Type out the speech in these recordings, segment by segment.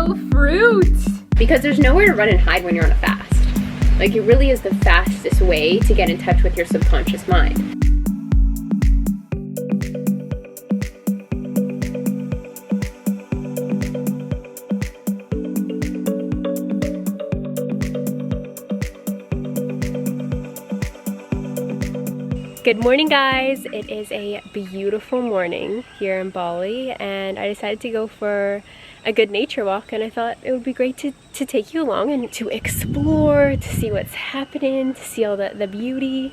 Hello, fruit! Because there's nowhere to run and hide when you're on a fast. Like, it really is the fastest way to get in touch with your subconscious mind. Good morning, guys. It is a beautiful morning here in Bali, and I decided to go for a good nature walk, and I thought it would be great to take you along and to explore, to see what's happening, to see all the beauty.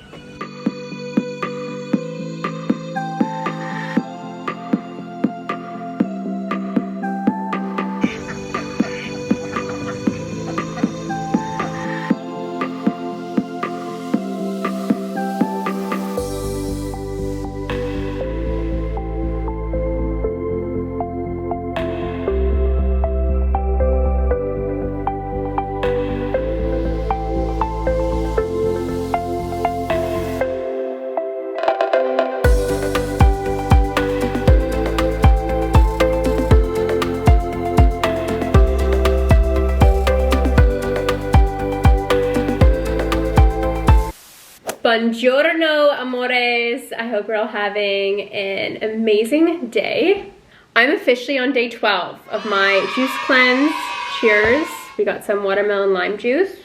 Buongiorno, amores. I hope you're all having an amazing day. I'm officially on day 12 of my juice cleanse. Cheers. We got some watermelon lime juice.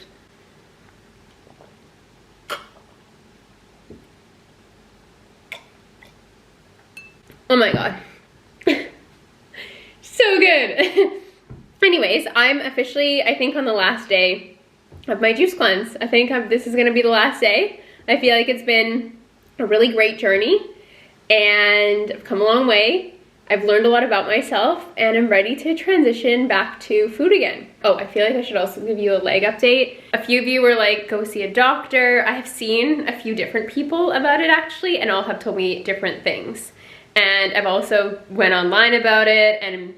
Oh my god. So good. Anyways, I'm officially, I think, on the last day of my juice cleanse. I think this is gonna be the last day. I feel like it's been a really great journey, and I've come a long way. I've learned a lot about myself, and I'm ready to transition back to food again. Oh, I feel like I should also give you a leg update. A few of you were like, go see a doctor. I have seen a few different people about it actually, and all have told me different things. And I've also went online about it and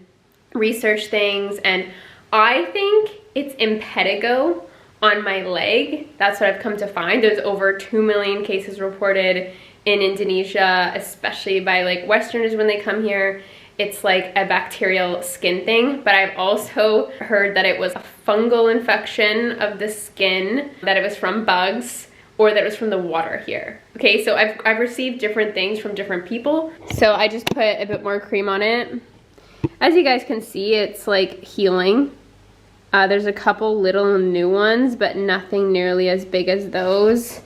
researched things, and I think it's impetigo on my leg. That's what I've come to find. There's over 2 million cases reported in Indonesia, especially by like Westerners when they come here. It's like a bacterial skin thing, but I've also heard that it was a fungal infection of the skin, that it was from bugs, or that it was from the water here. Okay, so I've received different things from different people. So I just put a bit more cream on it. As you guys can see, it's like healing. There's a couple little new ones, but nothing nearly as big as those.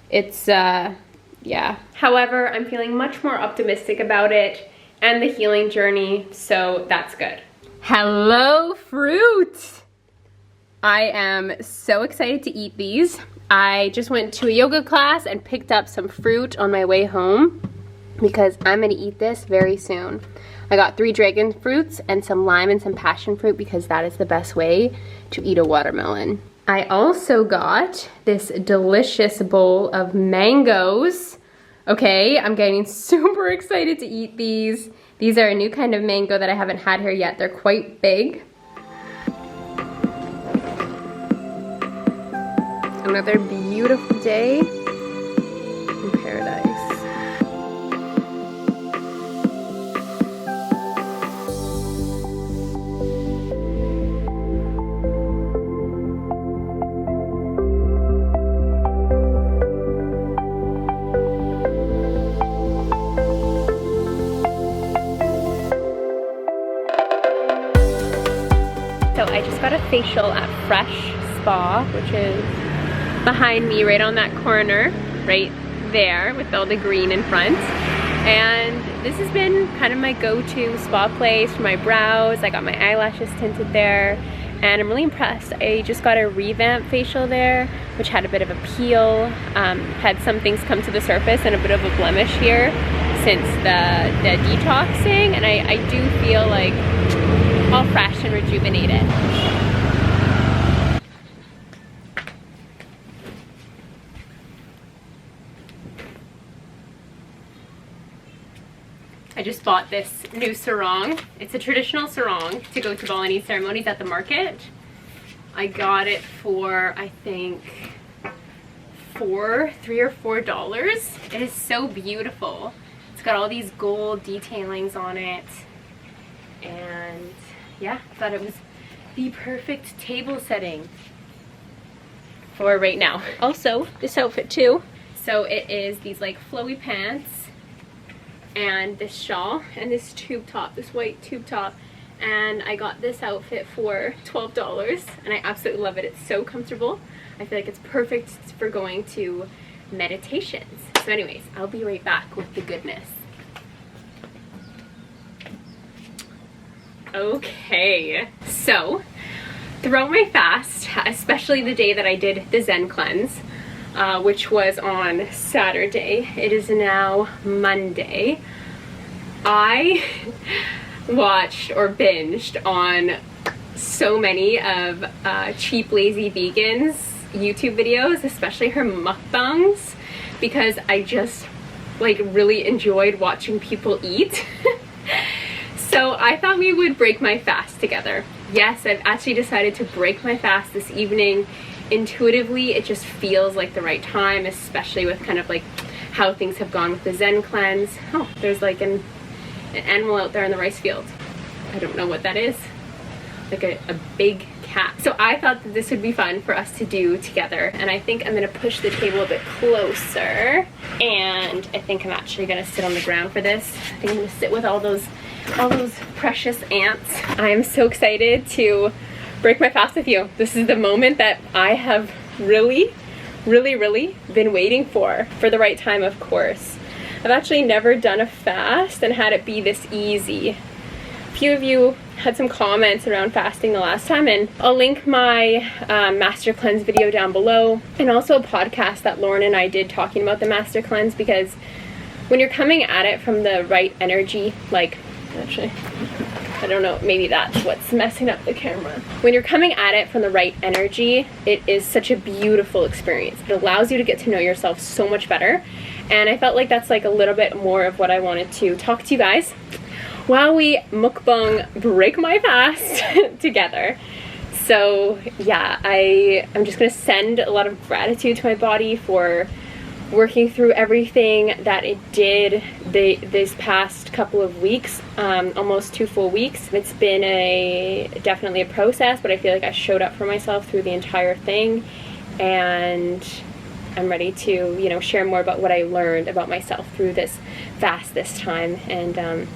It's, yeah. However, I'm feeling much more optimistic about it and the healing journey, so that's good. Hello, fruit! I am so excited to eat these. I just went to a yoga class and picked up some fruit on my way home because I'm gonna eat this very soon. I got 3 dragon fruits and some lime and some passion fruit because that is the best way to eat a watermelon. I also got this delicious bowl of mangoes. Okay, I'm getting super excited to eat these. These are a new kind of mango that I haven't had here yet. They're quite big. Another beautiful day in paradise. So I just got a facial at Fresh Spa, which is behind me right on that corner, right there with all the green in front. And this has been kind of my go-to spa place for my brows. I got my eyelashes tinted there, and I'm really impressed. I just got a revamp facial there, which had a bit of a peel, had some things come to the surface and a bit of a blemish here since the detoxing, and I do feel like all fresh and rejuvenated. I just bought this new sarong. It's a traditional sarong to go to Balinese ceremonies at the market. I got it for, I think, $3 or $4. It is so beautiful. It's got all these gold detailings on it. And yeah, I thought it was the perfect table setting for right now. Also, this outfit too. So it is these like flowy pants and this shawl and this tube top, this white tube top. And I got this outfit for $12 and I absolutely love it. It's so comfortable. I feel like it's perfect for going to meditations. So anyways, I'll be right back with the goodness. Okay, so throughout my fast, especially the day that I did the Zen cleanse, which was on Saturday, it is now Monday, I watched or binged on so many of Cheap Lazy Vegan's YouTube videos, especially her mukbangs, because I just like really enjoyed watching people eat. So I thought we would break my fast together. Yes, I've actually decided to break my fast this evening. Intuitively, it just feels like the right time, especially with kind of like how things have gone with the Zen cleanse. Oh, there's like an animal out there in the rice field. I don't know what that is. Like a big cat. So I thought that this would be fun for us to do together. And I think I'm gonna push the table a bit closer. And I think I'm actually gonna sit on the ground for this. I think I'm gonna sit with all those precious ants. I'm so excited to break my fast with you. This is the moment that I have really been waiting for the right time, of course. I've actually never done a fast and had it be this easy. A few of you had some comments around fasting the last time, and I'll link my master cleanse video down below, and also a podcast that Lauren and I did talking about the master cleanse, because when you're coming at it from the right energy, like, actually, I don't know, maybe that's what's messing up the camera. When you're coming at it from the right energy, it is such a beautiful experience. It allows you to get to know yourself so much better. And I felt like that's like a little bit more of what I wanted to talk to you guys while we mukbang break my fast together. So yeah, I'm just gonna send a lot of gratitude to my body for working through everything that it did this past couple of weeks, almost 2 full weeks. It's been definitely a process, but I feel like I showed up for myself through the entire thing, and I'm ready to, you know, share more about what I learned about myself through this fast this time. And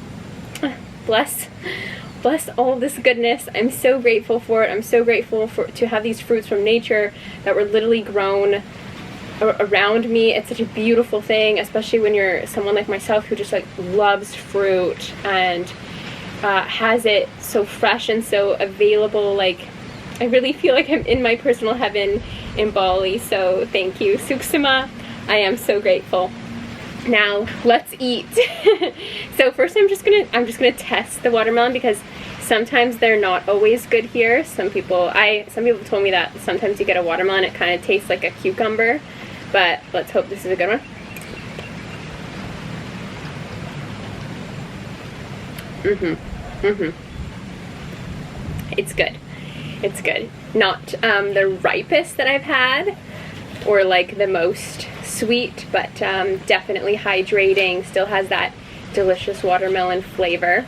bless all of this goodness. I'm so grateful for it. I'm so grateful to have these fruits from nature that were literally grown around me. It's such a beautiful thing, especially when you're someone like myself who just like loves fruit and has it so fresh and so available. Like, I really feel like I'm in my personal heaven in Bali. So thank you, Suksima. I am so grateful. Now let's eat. So first I'm just gonna test the watermelon, because sometimes they're not always good here. Some people told me that sometimes you get a watermelon, it kind of tastes like a cucumber. But let's hope this is a good one. It's good. It's good. Not the ripest that I've had, or like the most sweet, but definitely hydrating. Still has that delicious watermelon flavor.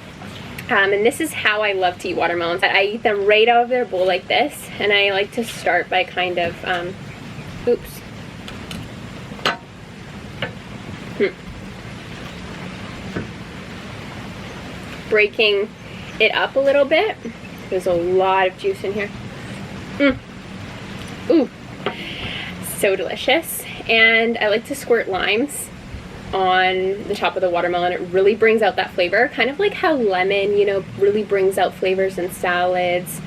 And this is how I love to eat watermelons. I eat them right out of their bowl like this, and I like to start by kind of, breaking it up a little bit. There's a lot of juice in here. Ooh, so delicious. And I like to squirt limes on the top of the watermelon. It really brings out that flavor, kind of like how lemon, you know, really brings out flavors in salads,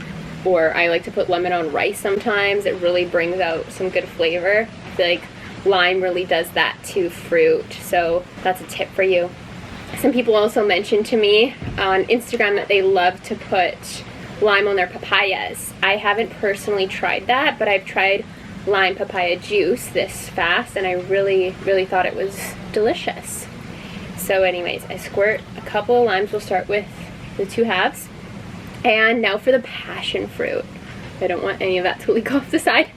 or I like to put lemon on rice sometimes. It really brings out some good flavor. I feel like lime really does that to fruit, so that's a tip for you. Some people also mentioned to me on Instagram that they love to put lime on their papayas. I haven't personally tried that, but I've tried lime papaya juice this fast, and I really thought it was delicious. So anyways, I squirt a couple of limes. We'll start with the 2 halves. And now for the passion fruit. I don't want any of that to leak off the side,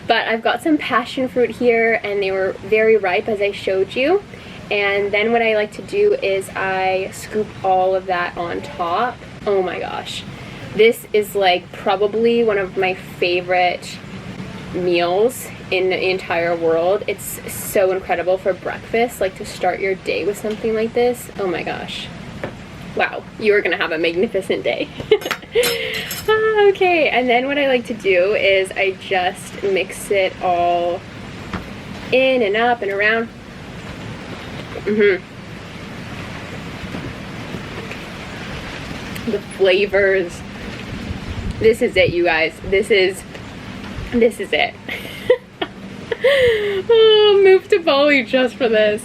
but I've got some passion fruit here, and they were very ripe as I showed you. And then what I like to do is I scoop all of that on top. Oh my gosh, This is like probably one of my favorite meals in the entire world. It's so incredible for breakfast, like to start your day with something like this. Oh my gosh. Wow, you are gonna have a magnificent day. Okay, and then what I like to do is I just mix it all in and up and around. The flavors. This is it, you guys. This is it. Oh, moved to Bali just for this.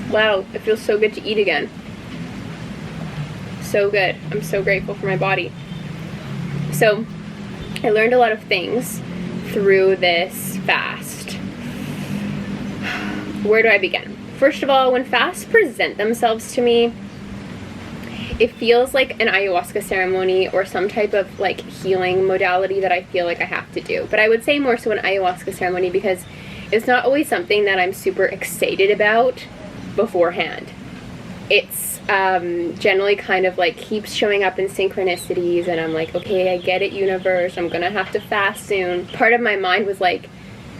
Wow, it feels so good to eat again. So good. I'm so grateful for my body. So, I learned a lot of things through this fast. Where do I begin? First of all, when fasts present themselves to me, it feels like an ayahuasca ceremony or some type of like healing modality that I feel like I have to do. But I would say more so an ayahuasca ceremony because it's not always something that I'm super excited about beforehand. It's generally kind of like keeps showing up in synchronicities, and I'm like, okay, I get it, universe, I'm gonna have to fast soon. Part of my mind was like,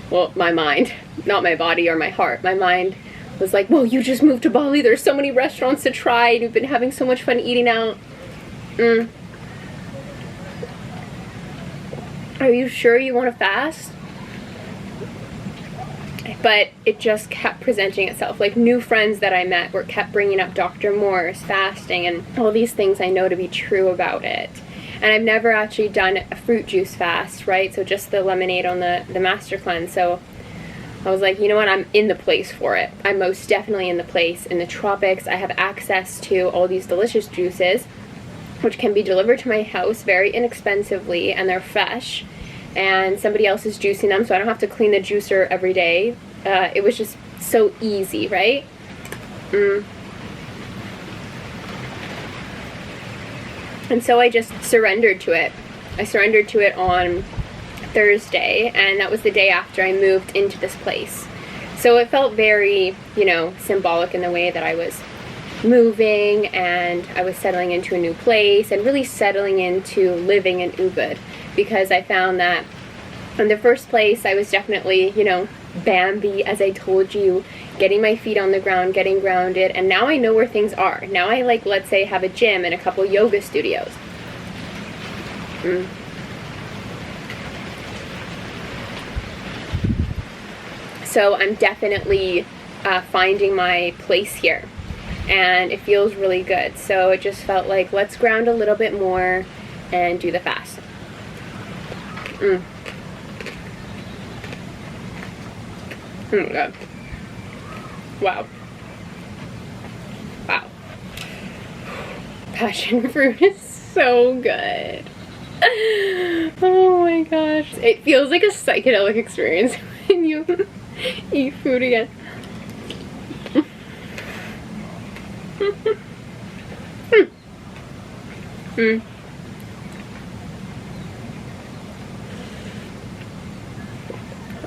well, my mind, not my body or my heart, my mind was like, well, you just moved to Bali, there's so many restaurants to try, and you've been having so much fun eating out. Are you sure you want to fast? But it just kept presenting itself. Like new friends that I met kept bringing up Dr. Moore's fasting and all these things I know to be true about it. And I've never actually done a fruit juice fast, right? So just the lemonade on the master cleanse. So I was like, you know what, I'm in the place for it. I'm most definitely in the place. In the tropics, I have access to all these delicious juices, which can be delivered to my house very inexpensively, and they're fresh. And somebody else is juicing them, so I don't have to clean the juicer every day. It was just so easy, right? And so I just surrendered to it. I surrendered to it on Thursday, and that was the day after I moved into this place. So it felt very, you know, symbolic in the way that I was moving and I was settling into a new place and really settling into living in Ubud, because I found that in the first place I was definitely, you know, Bambi, as I told you, getting my feet on the ground, getting grounded, and now I know where things are. Now I, like, let's say, have a gym and a couple yoga studios. So I'm definitely finding my place here, and it feels really good. So it just felt like, let's ground a little bit more and do the fast. Oh my god. Wow. Wow. Passion fruit is so good. Oh my gosh. It feels like a psychedelic experience when you eat food again.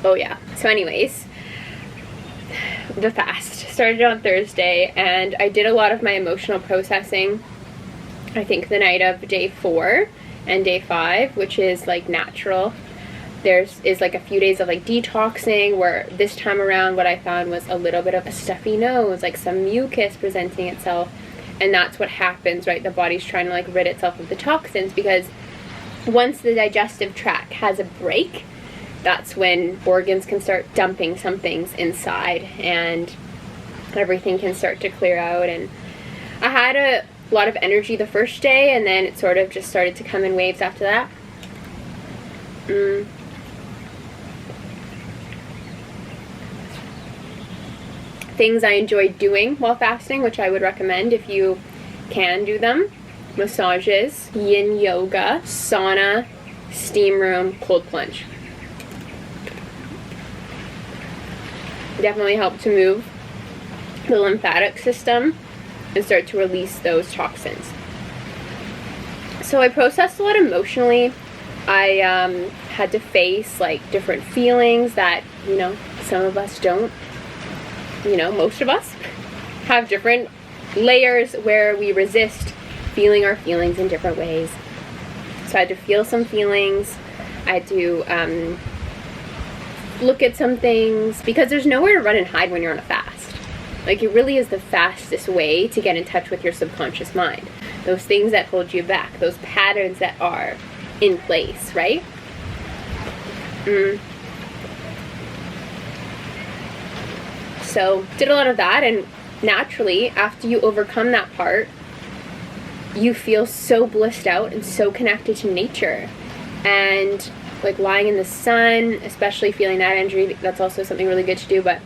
Oh yeah. So anyways, the fast started on Thursday, and I did a lot of my emotional processing, I think the night of day 4 and day 5, which is like natural. There's like a few days of like detoxing, where this time around what I found was a little bit of a stuffy nose, like some mucus presenting itself, and that's what happens, right? The body's trying to like rid itself of the toxins, because once the digestive tract has a break, that's when organs can start dumping some things inside and everything can start to clear out. And I had a lot of energy the first day, and then it sort of just started to come in waves after that. Things I enjoyed doing while fasting, which I would recommend if you can do them: massages, yin yoga, sauna, steam room, cold plunge. Definitely help to move the lymphatic system and start to release those toxins. So I processed a lot emotionally. I had to face like different feelings that, you know, some of us don't, you know, most of us. have different layers where we resist feeling our feelings in different ways. So I had to feel some feelings. I had to look at some things, because there's nowhere to run and hide when you're on a fast. Like, it really is the fastest way to get in touch with your subconscious mind. Those things that hold you back, those patterns that are in place, right? So, did a lot of that, and naturally, after you overcome that part, you feel so blissed out and so connected to nature. And like lying in the sun, especially feeling that energy, that's also something really good to do. But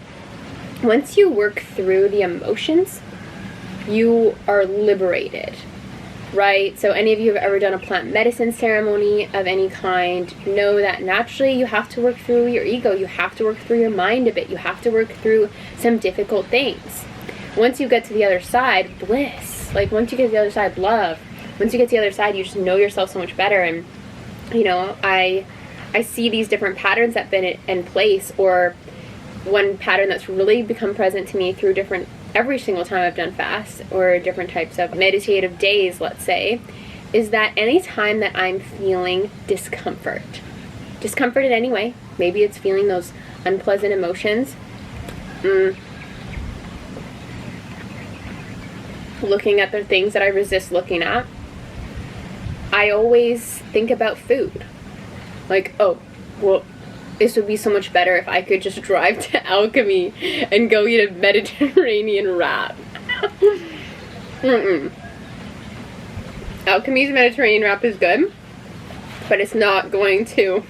once you work through the emotions, you are liberated, right? So any of you have ever done a plant medicine ceremony of any kind know that naturally you have to work through your ego, you have to work through your mind a bit, you have to work through some difficult things. Once you get to the other side, bliss. Like, once you get to the other side, love. Once you get to the other side, you just know yourself so much better. And, you know, I see these different patterns that have been in place, or one pattern that's really become present to me through every single time I've done fast, or different types of meditative days, let's say, is that anytime that I'm feeling discomfort in any way, maybe it's feeling those unpleasant emotions, looking at the things that I resist looking at, I always think about food. Like, oh, well, this would be so much better if I could just drive to Alchemy and go eat a Mediterranean wrap. Alchemy's Mediterranean wrap is good, but it's not going to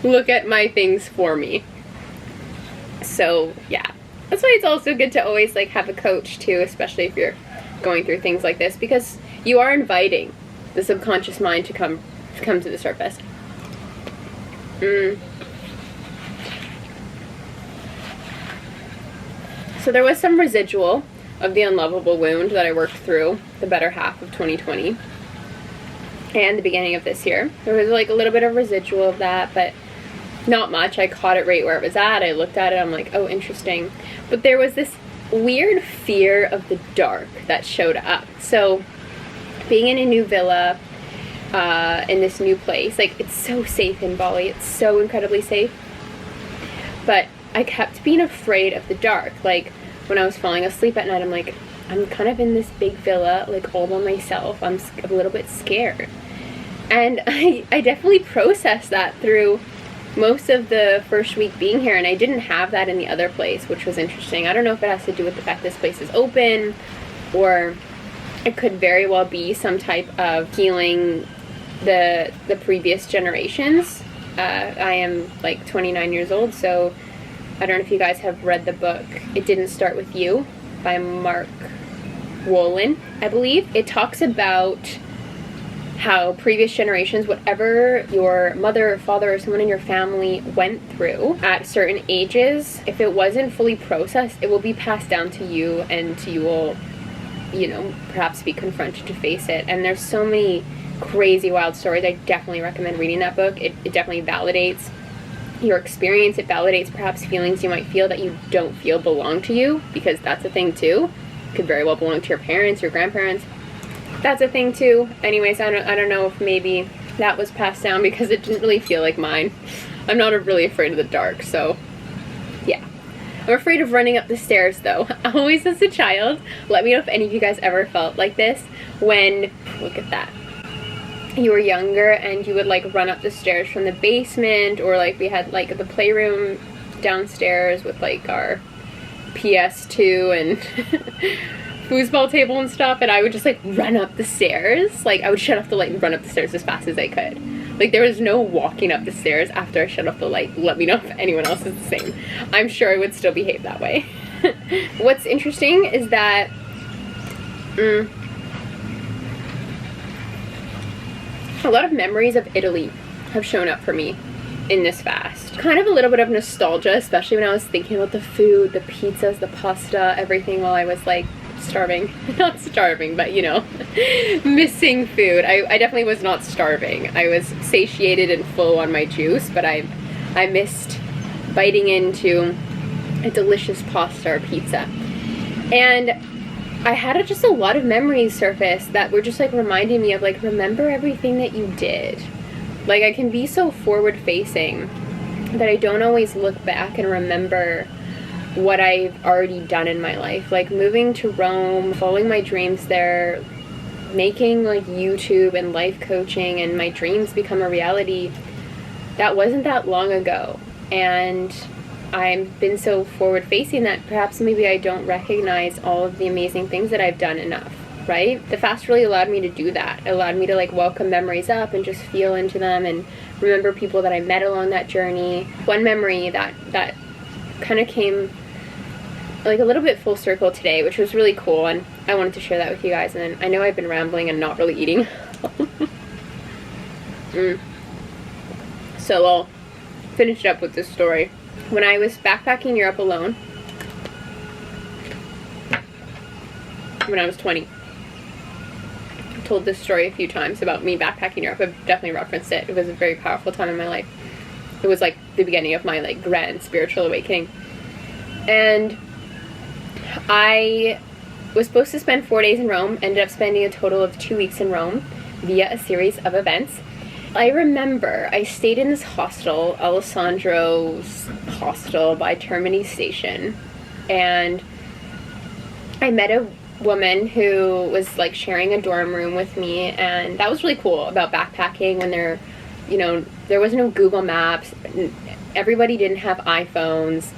look at my things for me. So, yeah. That's why it's also good to always like have a coach too, especially if you're going through things like this, because you are inviting the subconscious mind to come to the surface. So there was some residual of the unlovable wound that I worked through the better half of 2020 and the beginning of this year. There was like a little bit of residual of that, but not much. I caught it right where it was at. I looked at it, I'm like, oh, interesting. But there was this weird fear of the dark that showed up. So being in a new villa, in this new place, like, it's so safe in Bali. It's so incredibly safe. But I kept being afraid of the dark. Like, when I was falling asleep at night, I'm like, I'm kind of in this big villa, like, all by myself. I'm a little bit scared. And I definitely processed that through most of the first week being here, and I didn't have that in the other place, which was interesting. I don't know if it has to do with the fact this place is open, or it could very well be some type of healing the previous generations. I am like 29 years old, so I don't know if you guys have read the book It Didn't Start With You by Mark Wolin, I believe. It talks about how previous generations, whatever your mother or father or someone in your family went through at certain ages, if it wasn't fully processed, it will be passed down to you, and you will, you know, perhaps be confronted to face it. And there's so many crazy wild stories. I definitely recommend reading that book. It definitely validates your experience. It validates perhaps feelings you might feel that you don't feel belong to you, because that's a thing too. It could very well belong to your parents, your grandparents. That's a thing too. Anyways, I don't know if maybe that was passed down, because it didn't really feel like mine. I'm not really afraid of the dark, so yeah. I'm afraid of running up the stairs though. Always as a child. Let me know if any of you guys ever felt like this when, look at that, you were younger and you would like run up the stairs from the basement, or like we had like the playroom downstairs with like our PS2 and foosball table and stuff, and I would just like run up the stairs. Like, I would shut off the light and run up the stairs as fast as I could. Like, there was no walking up the stairs after I shut off the light. Let me know if anyone else is the same. I'm sure I would still behave that way. What's interesting is that a lot of memories of Italy have shown up for me in this fast. Kind of a little bit of nostalgia, especially when I was thinking about the food, the pizzas, the pasta, everything, while I was like starving. Not starving, but you know, missing food. I definitely was not starving. I was satiated and full on my juice, but I missed biting into a delicious pasta or pizza. And I had just a lot of memories surface that were just like reminding me of like, remember everything that you did. Like, I can be so forward facing that I don't always look back and remember what I've already done in my life. Like moving to Rome, following my dreams there, making like YouTube and life coaching and my dreams become a reality. That wasn't that long ago. And I've been so forward facing that perhaps maybe I don't recognize all of the amazing things that I've done enough, right? The fast really allowed me to do that. It allowed me to like welcome memories up and just feel into them and remember people that I met along that journey. One memory that kind of came like a little bit full circle today, which was really cool, and I wanted to share that with you guys. And then I know I've been rambling and not really eating. So I'll finish it up with this story. When I was backpacking Europe alone, when I was 20, I told this story a few times about me backpacking Europe. I've definitely referenced it. It was a very powerful time in my life. It was like the beginning of my like grand spiritual awakening. And I was supposed to spend 4 days in Rome, ended up spending a total of 2 weeks in Rome via a series of events. I remember I stayed in this hostel, Alessandro's hostel by Termini Station, and I met a woman who was like sharing a dorm room with me, and that was really cool about backpacking when there was no Google Maps, everybody didn't have iPhones,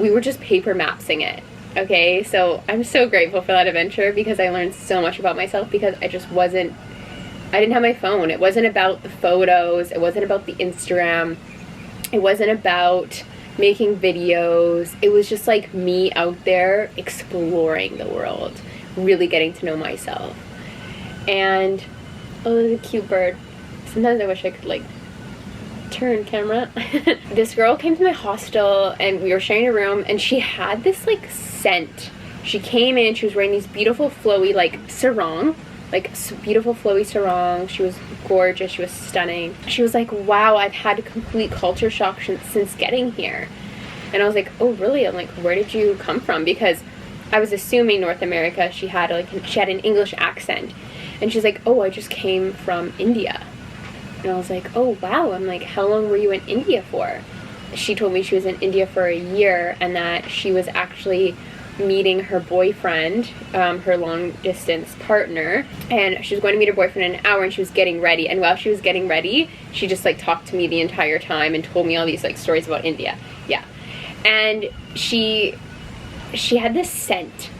we were just paper mapsing it. Okay, so I'm so grateful for that adventure because I learned so much about myself because I didn't have my phone. It wasn't about the photos, it wasn't about the Instagram, it wasn't about making videos. It was just like me out there exploring the world, really getting to know myself. And oh, there's a cute bird. Sometimes I wish I could like turn camera. This girl came to my hostel and we were sharing a room, and she had this like scent. She came in, she was wearing these beautiful flowy like sarong, like beautiful flowy sarong. She was gorgeous, she was stunning. She was like, wow, I've had a complete culture shock since getting here. And I was like, oh really? I'm like, where did you come from? Because I was assuming North America. She had an English accent, and she's like, oh, I just came from India. And I was like, oh wow. I'm like, how long were you in India for? She told me she was in India for a year, and that she was actually meeting her boyfriend, her long distance partner, and she was going to meet her boyfriend in an hour, and she was getting ready, and while she was getting ready she just like talked to me the entire time and told me all these like stories about India. Yeah. And she had this scent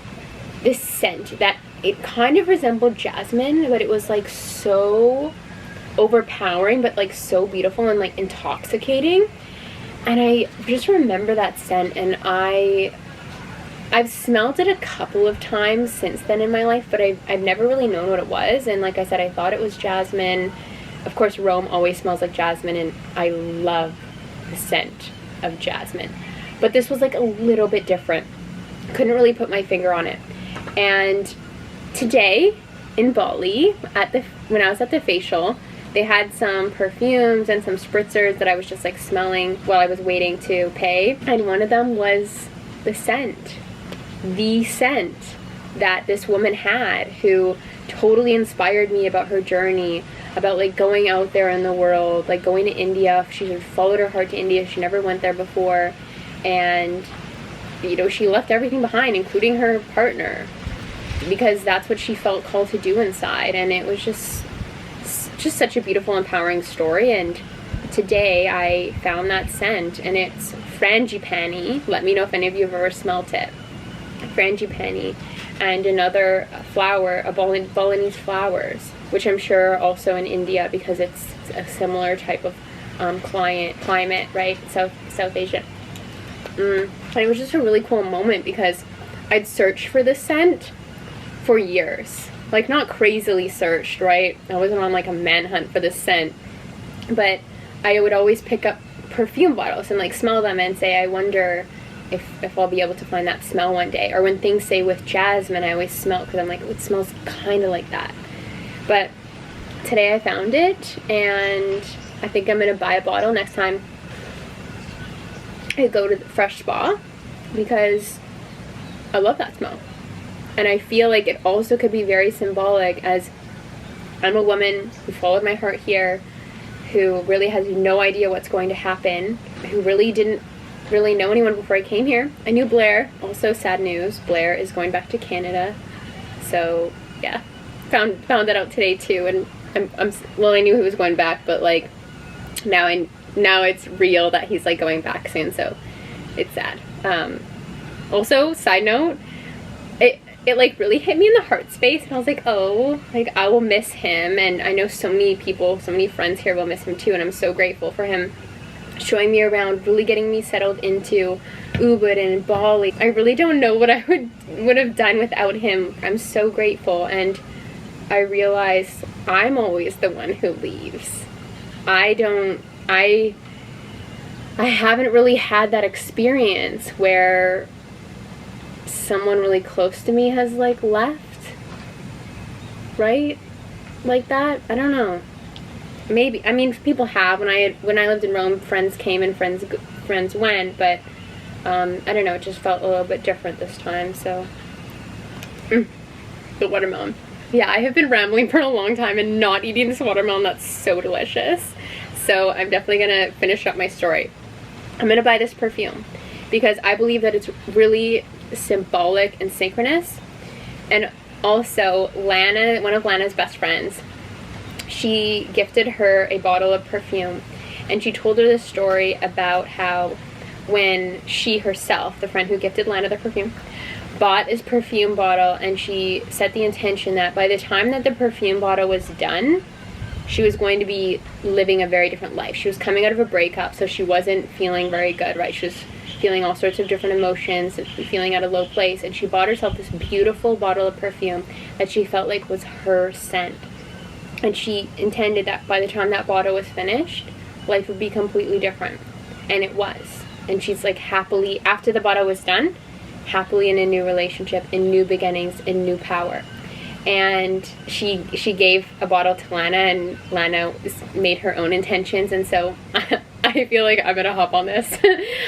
that it kind of resembled jasmine, but it was like so overpowering but like so beautiful and like intoxicating. And I just remember that scent, and I've smelled it a couple of times since then in my life, but I've never really known what it was. And like I said, I thought it was jasmine. Of course, Rome always smells like jasmine, and I love the scent of jasmine. But this was like a little bit different. Couldn't really put my finger on it. And today in Bali, when I was at the facial, they had some perfumes and some spritzers that I was just like smelling while I was waiting to pay. And one of them was the scent that this woman had, who totally inspired me about her journey, about like going out there in the world, like going to India. She had followed her heart to India. She never went there before. And she left everything behind, including her partner, because that's what she felt called to do inside. And it was just such a beautiful, empowering story. And today I found that scent, and it's frangipani. Let me know if any of you have ever smelt it. Frangipani, and another flower, Balinese flowers, which I'm sure are also in India because it's a similar type of climate, right? South Asia. And it was just a really cool moment because I'd searched for this scent for years. Like, not crazily searched, right? I wasn't on like a manhunt for this scent, but I would always pick up perfume bottles and like smell them and say, I wonder if I'll be able to find that smell one day. Or when things say with jasmine, I always smell it because I'm like, oh, it smells kind of like that. But today I found it, and I think I'm gonna buy a bottle next time I go to the Fresh Spa, because I love that smell. And I feel like it also could be very symbolic, as I'm a woman who followed my heart here, who really has no idea what's going to happen, who really didn't really know anyone before I came here. I knew Blair. Also, sad news, Blair is going back to Canada. So yeah, found that out today too. And well, I knew he was going back, but like now it's real that he's like going back soon. So it's sad. Also, side note, it like really hit me in the heart space, and I was like, oh, like I will miss him, and I know so many people, so many friends here will miss him too, and I'm so grateful for him showing me around, really getting me settled into Ubud and Bali. I really don't know what I would have done without him. I'm so grateful, and I realize I'm always the one who leaves. I haven't really had that experience where someone really close to me has like left, right? Like that. I don't know. Maybe, I mean, people have. When I lived in Rome, friends came and friends went, but I don't know, it just felt a little bit different this time. So the watermelon. Yeah, I have been rambling for a long time and not eating this watermelon. That's so delicious. So I'm definitely gonna finish up my story. I'm gonna buy this perfume because I believe that it's really symbolic and synchronous. And also, Lana, one of Lana's best friends, she gifted her a bottle of perfume, and she told her this story about how when she herself, the friend who gifted Lana the perfume, bought this perfume bottle, and she set the intention that by the time that the perfume bottle was done, she was going to be living a very different life. She was coming out of a breakup, so she wasn't feeling very good, right? She was feeling all sorts of different emotions, feeling at a low place, and she bought herself this beautiful bottle of perfume that she felt like was her scent. And she intended that by the time that bottle was finished, life would be completely different. And it was. And she's like happily, after the bottle was done, happily in a new relationship, in new beginnings, in new power. And she gave a bottle to Lana, and Lana made her own intentions, and so I feel like I'm gonna hop on this.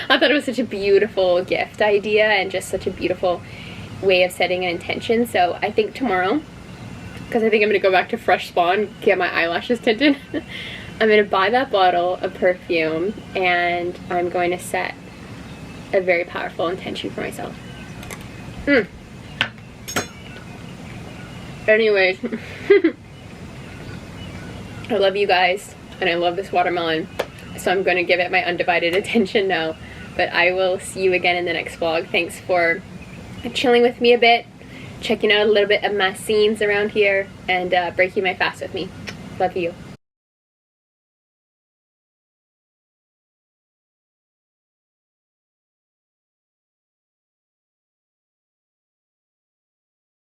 I thought it was such a beautiful gift idea and just such a beautiful way of setting an intention. So I think tomorrow, because I think I'm gonna go back to Fresh Spa and get my eyelashes tinted, I'm gonna buy that bottle of perfume, and I'm going to set a very powerful intention for myself. Anyways, I love you guys, and I love this watermelon, so I'm going to give it my undivided attention now. But I will see you again in the next vlog. Thanks for chilling with me a bit, checking out a little bit of my scenes around here, and breaking my fast with me. Love you.